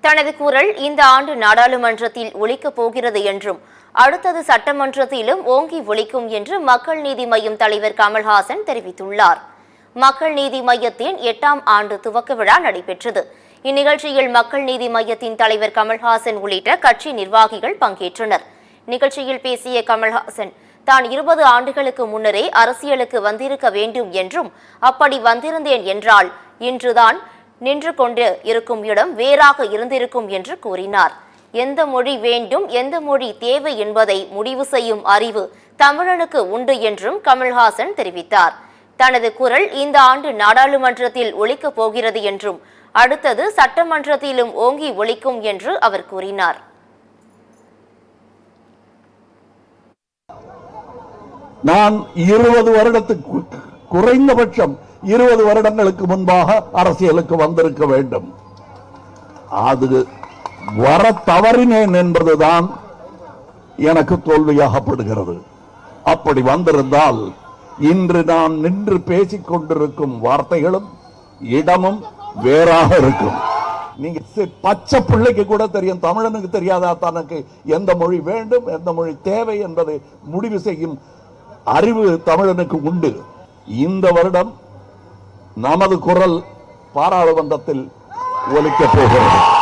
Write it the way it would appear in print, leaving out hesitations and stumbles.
தனது குரல் இந்த ஆண்டு நாடாளுமன்றத்தில் ஒலிக்கப் போகிறது என்றும் அடுத்தது சட்டமன்றத்திலும் ஓங்கி ஒலிக்கும் என்று மக்கள் நீதி மய்யம் தலைவர் கமல்ஹாசன் தெரிவித்துள்ளார். மக்கள் நீதி மய்யத்தின் 8ஆம் ஆண்டு துவக்க விழா நடைபெற்றது. இந்நிகழ்ச்சியில் மக்கள் நீதி மய்யத்தின் தலைவர் கமல்ஹாசன் உள்ளிட்ட கட்சி நிர்வாகிகள் பங்கேற்றனர். நிகழ்ச்சியில் பேசிய கமல்ஹாசன் தான் 20 ஆண்டுகளுக்கு முன்னரே அரசியலுக்கு வந்திருக்க வேண்டும் என்றும் அப்படி வந்திருந்தேன் என்றால் இன்றுதான் நின்று கொண்டு இருக்கும் இடம் வேறாக இருந்திருக்கும் என்று கூறினார். எந்த மொழி வேண்டும், எந்த மொழி தேவை என்பதை முடிவு செய்யும் அறிவு தமிழனுக்கு உண்டு என்றும் கமல்ஹாசன் தெரிவித்தார். தனது குரல் இந்த ஆண்டு நாடாளுமன்றத்தில் ஒலிக்கப் போகிறது என்றும் அடுத்தது சட்டமன்றத்திலும் ஓங்கி ஒலிக்கும் என்று அவர் கூறினார். நான் 20 வருடத்துக்கு குறைந்தபட்சம் 20 வருடங்களுக்கு முன்பாக அரசியலுக்கு வந்திருக்க வேண்டும். அது வர தவறினேன் என்பதுதான் எனக்கு தோல்வியாகப்படுகிறது. அப்படி வந்திருந்தால் இன்று நான் நின்று பேசிக் கொண்டிருக்கும் வார்த்தைகளும் இடமும் வேறாக இருக்கும். நீங்க பச்சை பிள்ளைக்கு கூட தெரியும், தமிழனுக்கு தெரியாதா தனக்கு எந்த மொழி வேண்டும், எந்த மொழி தேவை என்பதை முடிவு செய்யும் அறிவு தமிழனுக்கு உண்டு. இந்த வருடம் நமது குரல் பாராளுமன்றத்தில் ஒலிக்கப் போகிறது.